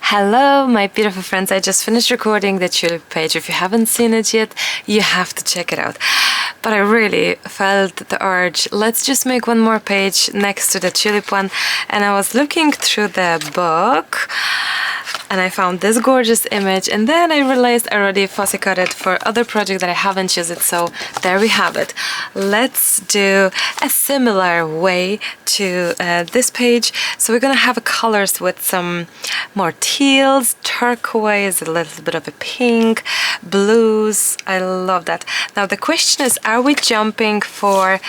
Hello, my beautiful friends. I just finished recording the tulip page. If you haven't seen it yet, you have to check it out. But I really felt the urge, let's just make one more page next to the tulip one. And I was looking through the book and I found this gorgeous image, and then I realized I already fussy cut it for other project that I haven't used it, so there we have it. Let's do a similar way to this page. So we're gonna have colors with some more teals, turquoise, a little bit of a pink, blues. I love that. Now the question is, are we jumping for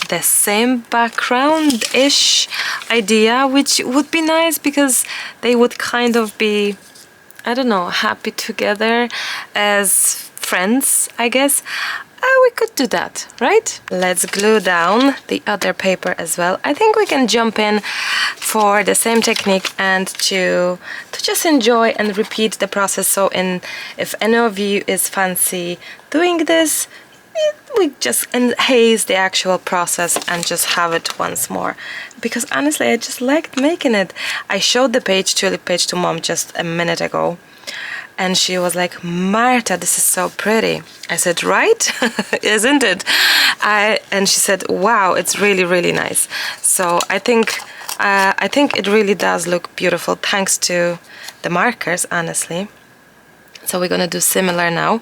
the same background-ish idea, which would be nice because they would kind of be, I don't know, happy together as friends, I guess. We could do that, right? Let's glue down the other paper as well. I think we can jump in for the same technique and to just enjoy and repeat the process. So if any of you is fancy doing this, we just enhance the actual process and just have it once more, because honestly I just liked making it. I showed the tulip page to mom just a minute ago and she was like, Marta, this is so pretty. I said, right? Isn't it? And she said, wow, it's really, really nice. So I think it really does look beautiful thanks to the markers, honestly. So we're gonna do similar now,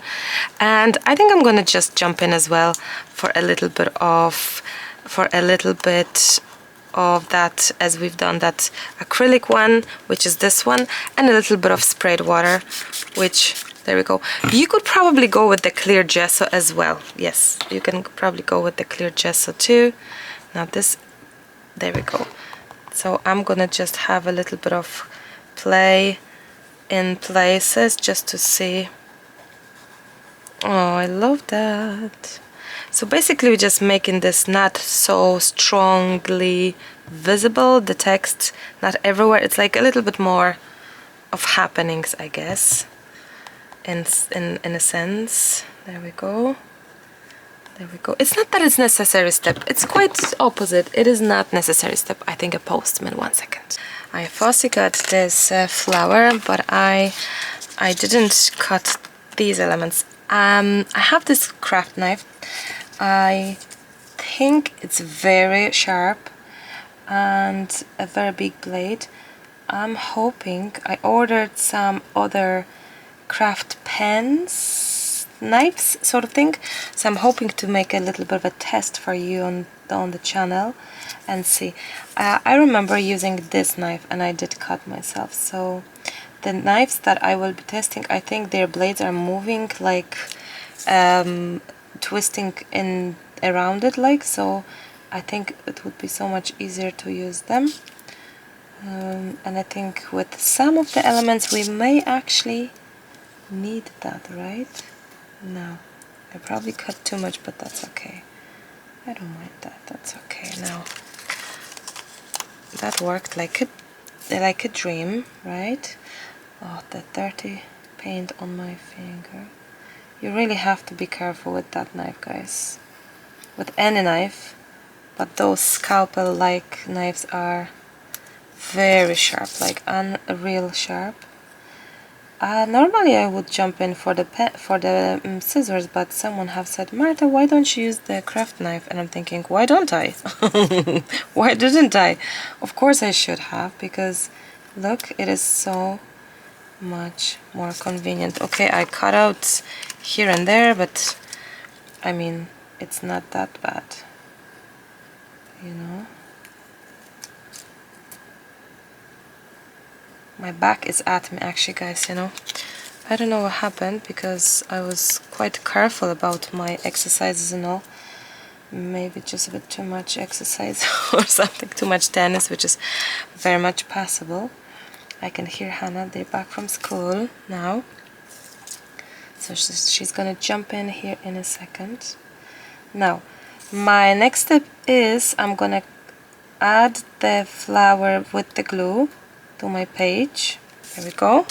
and I think I'm gonna just jump in as well for a little bit of that, as we've done that acrylic one, which is this one, and a little bit of sprayed water, which, there we go. You could probably go with the clear gesso as well. Yes, you can probably go with the clear gesso too. Now this, there we go. So I'm gonna just have a little bit of play in places just to see. Oh, I love that. So basically we're just making this not so strongly visible, the text not everywhere. It's like a little bit more of happenings, I guess, in a sense. There we go. There we go. It's not that it's necessary step. It's quite opposite. It is not necessary step. I think a postman. 1 second. I fussy cut this flower, but I didn't cut these elements. I have this craft knife. I think it's very sharp and a very big blade. I'm hoping, I ordered some other craft pens, knives sort of thing, so I'm hoping to make a little bit of a test for you on the channel and see. I remember using this knife and I did cut myself, so the knives that I will be testing, I think their blades are moving, like twisting in around it, like, so I think it would be so much easier to use them. And I think with some of the elements we may actually need that, right? No, I probably cut too much, but that's okay. I don't mind that, that's okay. Now that worked like a dream, right? Oh, the dirty paint on my finger. You really have to be careful with that knife, guys. With any knife, but those scalpel-like knives are very sharp, like unreal sharp. Normally I would jump in for the scissors, but someone have said, Marta, why don't you use the craft knife? And I'm thinking, why don't I? Why didn't I? Of course I should have, because look, it is so much more convenient. Okay, I cut out here and there, but I mean, it's not that bad, you know. My back is at me actually, guys, you know. I don't know what happened, because I was quite careful about my exercises and all. Maybe just a bit too much exercise or something, too much tennis, which is very much possible. I can hear Hannah, they're back from school now. So she's gonna jump in here in a second. Now, my next step is I'm gonna add the flower with the glue to my page. There we go.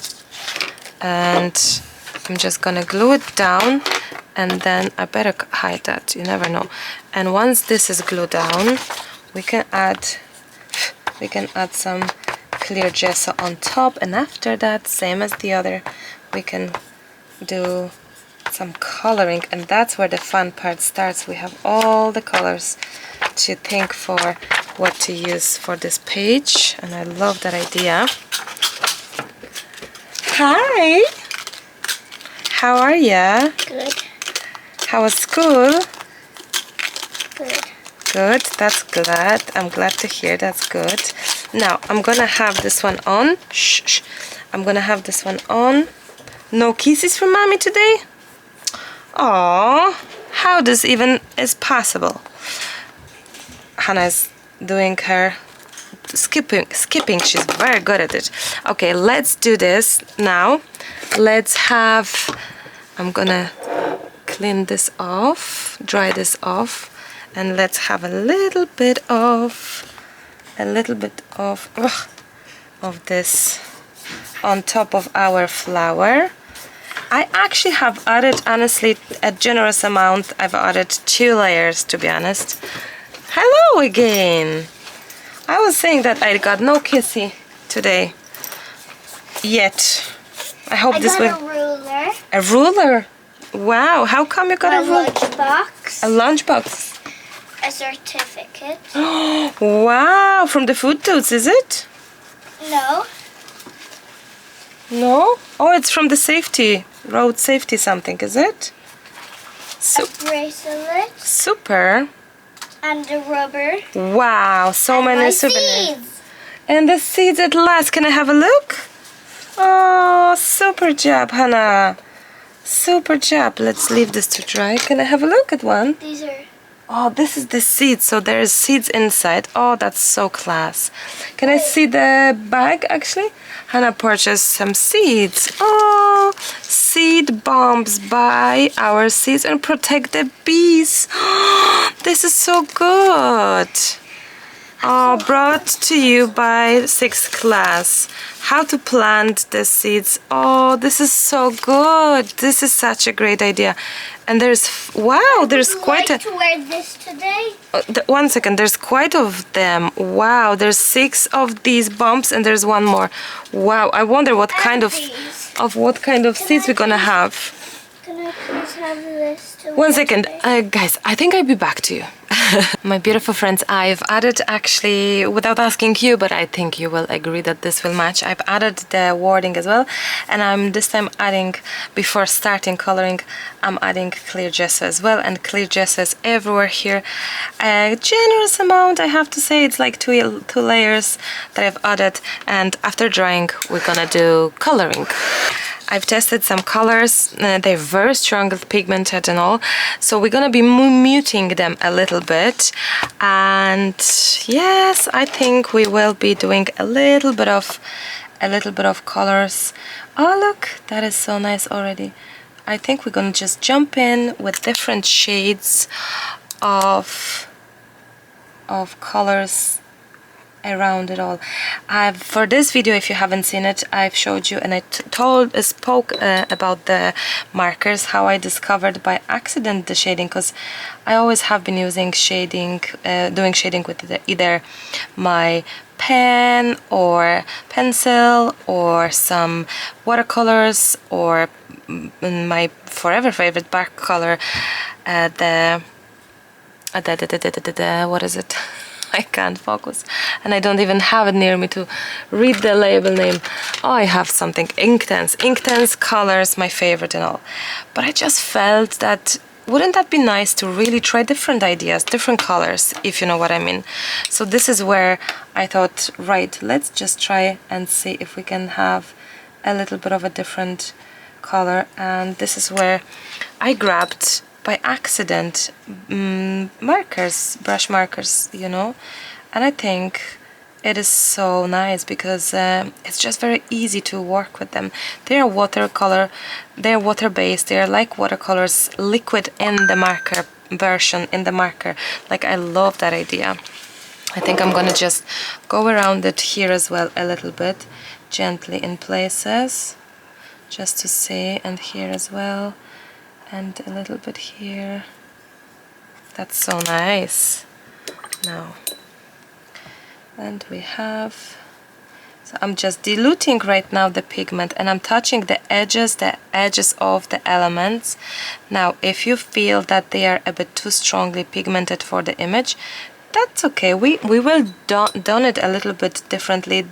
And I'm just gonna glue it down, and then I better hide that, you never know. And once this is glued down, we can add some clear gesso on top, and after that, same as the other, we can do some coloring, and that's where the fun part starts. We have all the colors to think for what to use for this page, and I love that idea. Hi! How are ya? Good. How was school? Good. Good, that's glad. I'm glad to hear, that's good. Now, I'm gonna have this one on. Shh, shh. I'm gonna have this one on. No kisses from mommy today? Aww, how this even is possible? Hannah's doing her skipping, she's very good at it. Okay, let's do this now. Let's have, I'm gonna clean this off, dry this off, and let's have a little bit of this on top of our flower. I actually have added, honestly, a generous amount. I've added 2 layers, to be honest. Hello again. I was saying that I got no kissy today yet. I hope this will. I got a ruler. A ruler? Wow, how come you got a ruler? Lunchbox. A lunchbox. A certificate. Wow, from the food tools, is it? No. No? Oh, it's from the safety, road safety something, is it? A bracelet. Super. And a rubber. Wow, so and many my souvenirs. seeds. And the seeds at last. Can I have a look? Oh, super job, Hannah. Super job. Let's leave this to dry. Can I have a look at one? These are... Oh, this is the seeds. So there's seeds inside. Oh, that's so class. Can I see the bag, actually? Hannah purchased some seeds. Oh, seed bombs. Buy our seeds and protect the bees. This is so good. Oh, brought to you by 6th class. How to plant the seeds. Oh, this is so good. This is such a great idea. And there's, wow, there's quite a... Would you like to wear this today? 1 second, there's quite of them. Wow, there's 6 of these bumps and there's 1 more. Wow, I wonder what kind of seeds we're gonna have. Can I please have this to 1 second, guys, I think I'll be back to you. My beautiful friends, I've added, actually, without asking you, but I think you will agree that this will match, I've added the wording as well, and I'm this time adding, before starting coloring, I'm adding clear gesso as well, and clear gesso is everywhere here. A generous amount, I have to say. It's like two layers that I've added, and after drying we're gonna do coloring. I've tested some colors, they're very strong, pigmented and all, so we're gonna be muting them a little bit, and yes, I think we will be doing a little bit of colors. Oh look, that is so nice already. I think we're gonna just jump in with different shades of colors around it all. For this video, if you haven't seen it, I've showed you and I spoke about the markers, how I discovered by accident the shading, because I always have been using shading, doing shading with either my pen or pencil or some watercolors or my forever favorite bark color, what is it? I can't focus and I don't even have it near me to read the label name. Oh, I have something, Inktense colors, my favorite and all. But I just felt that wouldn't that be nice to really try different ideas, different colors, if you know what I mean. So this is where I thought, right, let's just try and see if we can have a little bit of a different color, and this is where I grabbed by accident markers, brush markers, you know, and I think it is so nice because it's just very easy to work with them. They are watercolor, they're water-based, they're like watercolors, liquid in the marker version, in the marker. Like, I love that idea. I think I'm gonna just go around it here as well a little bit, gently in places, just to see, and here as well. And a little bit here. That's so nice. Now, and we have So I'm just diluting right now the pigment, and I'm touching the edges of the elements. Now if you feel that they are a bit too strongly pigmented for the image, that's okay. We will done it a little bit differently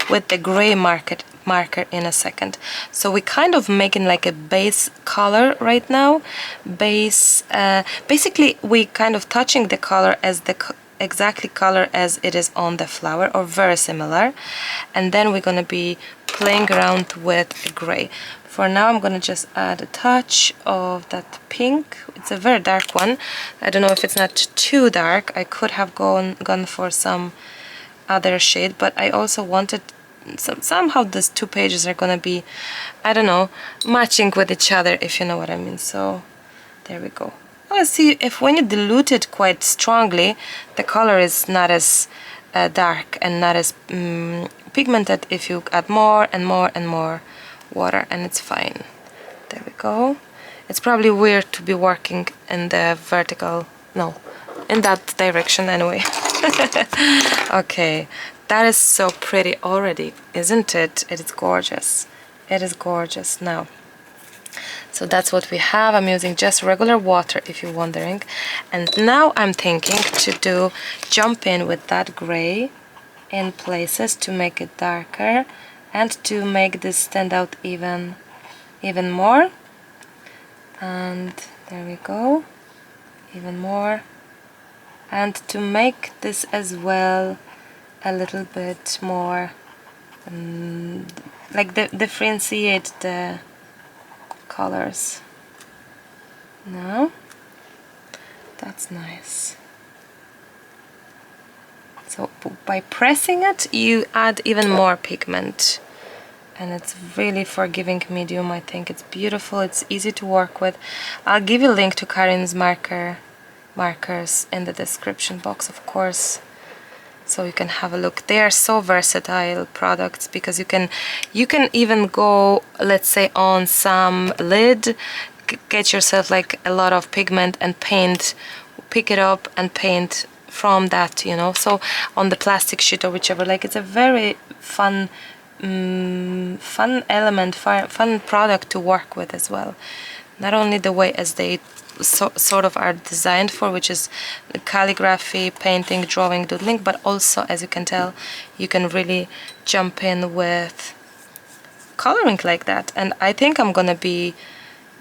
with the gray marker in a second. So we kind of making like a base color right now. Basically we kind of touching the color as the exactly color as it is on the flower, or very similar, and then we're gonna be playing around with the gray. For now I'm gonna just add a touch of that pink. It's a very dark one. I don't know if it's not too dark. I could have gone for some other shade, but I also wanted somehow these two pages are gonna be, I don't know, matching with each other, if you know what I mean. So there we go. Well, see, if when you dilute it quite strongly, the color is not as dark and not as pigmented if you add more and more and more water, and it's fine. There we go. It's probably weird to be working in the vertical, no, in that direction anyway. Okay, that is so pretty already, isn't it? It is gorgeous. It is gorgeous. Now, so that's what we have. I'm using just regular water, if you're wondering. And now I'm thinking to jump in with that gray in places to make it darker and to make this stand out even more. And there we go, even more. And to make this as well a little bit more like differentiate the colors. Now that's nice. So by pressing it you add even more pigment, and it's really forgiving medium. I think it's beautiful. It's easy to work with. I'll give you a link to Karin's markers in the description box, of course, so you can have a look. They are so versatile products because you can even go, let's say, on some lid, get yourself like a lot of pigment and paint, pick it up and paint from that, you know. So on the plastic sheet or whichever, like, it's a very fun element, fun product to work with as well. Not only the way as they sort of are designed for, which is calligraphy, painting, drawing, doodling, but also, as you can tell, you can really jump in with coloring like that. And I think I'm gonna be,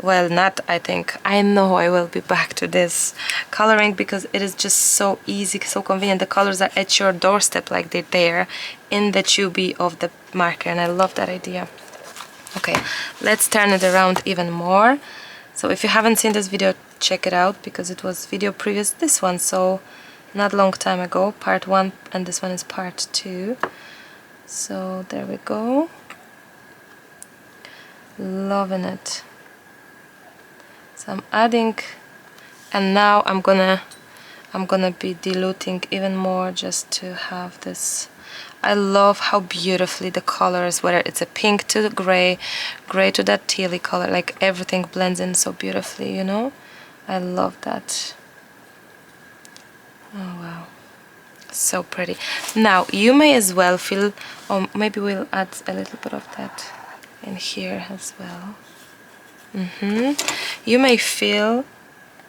well, not I think, I know I will be back to this coloring because it is just so easy, so convenient. The colors are at your doorstep, like they're there in the tubey of the marker, and I love that idea. Okay, let's turn it around even more. So if you haven't seen this video, check it out, because it was video previous this one, so not long time ago, part 1, and this one is part 2. So there we go. Loving it. So I'm adding, and now I'm gonna be diluting even more just to have this. I love how beautifully the colors, whether it's a pink to the gray to that tealy color, like everything blends in so beautifully, you know. I love that. Oh wow, so pretty. Now you may as well feel, or maybe we'll add a little bit of that in here as well. You may feel,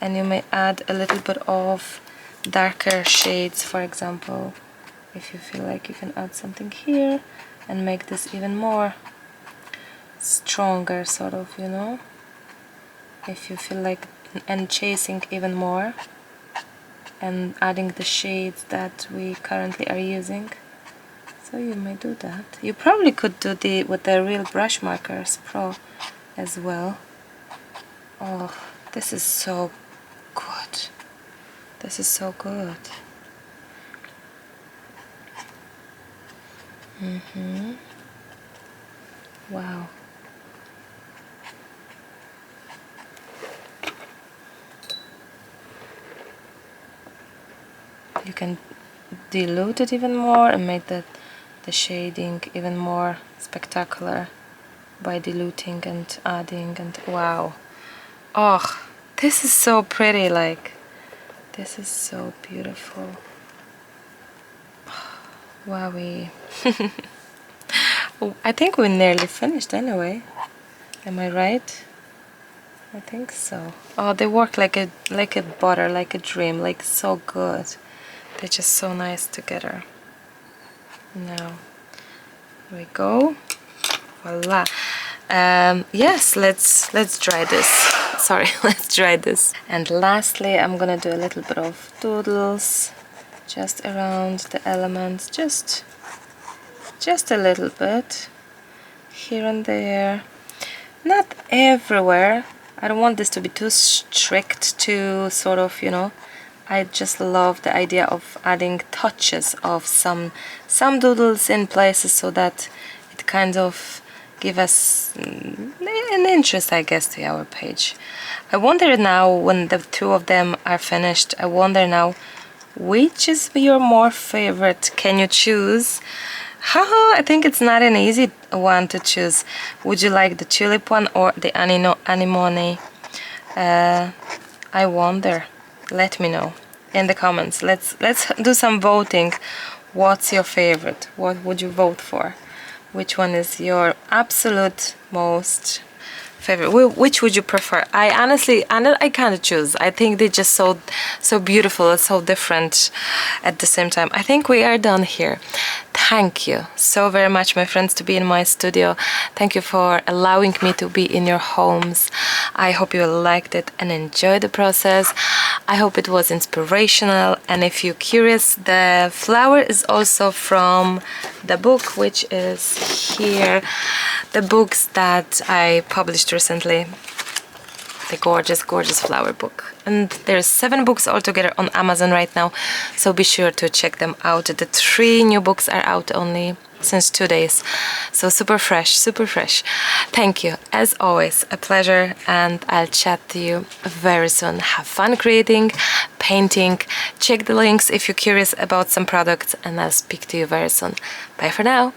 and you may add a little bit of darker shades, for example. If you feel like you can add something here and make this even more stronger, sort of, you know. If you feel like, and chasing even more and adding the shades that we currently are using. So you may do that. You probably could do with the real Brushmarkers Pro as well. Oh, this is so good. This is so good. Wow. You can dilute it even more and make the shading even more spectacular by diluting and adding, and wow. Oh, this is so pretty, like, this is so beautiful. Wowie. I think we're nearly finished anyway. Am I right? I think so. Oh, they work like a butter, like a dream, like so good. They're just so nice together. Now, here we go. Voila. Yes, let's dry this. Sorry, let's dry this. And lastly, I'm gonna do a little bit of doodles just around the elements, just a little bit here and there, not everywhere. I don't want this to be too strict, too sort of, you know. I just love the idea of adding touches of some doodles in places so that it kind of give us an interest, I guess, to our page. I wonder now, when the two of them are finished, I wonder now which is your more favorite. Can you choose? Haha, I think it's not an easy one to choose. Would you like the tulip one or the anemone? I wonder. Let me know in the comments. Let's do some voting. What's your favorite? What would you vote for? Which one is your absolute most favorite? Which would you prefer? I honestly, I kind of choose. I think they're just so beautiful, so different at the same time. I think we are done here. Thank you so very much, my friends, to be in my studio. Thank you for allowing me to be in your homes. I hope you liked it and enjoyed the process. I hope it was inspirational, and if you're curious, the flower is also from the book, which is here. The books that I published recently. The gorgeous flower book, and there's 7 books altogether on Amazon right now, so be sure to check them out. The 3 new books are out only since 2 days, so super fresh. Thank you, as always, a pleasure, and I'll chat to you very soon. Have fun creating, painting. Check the links if you're curious about some products, and I'll speak to you very soon. Bye for now.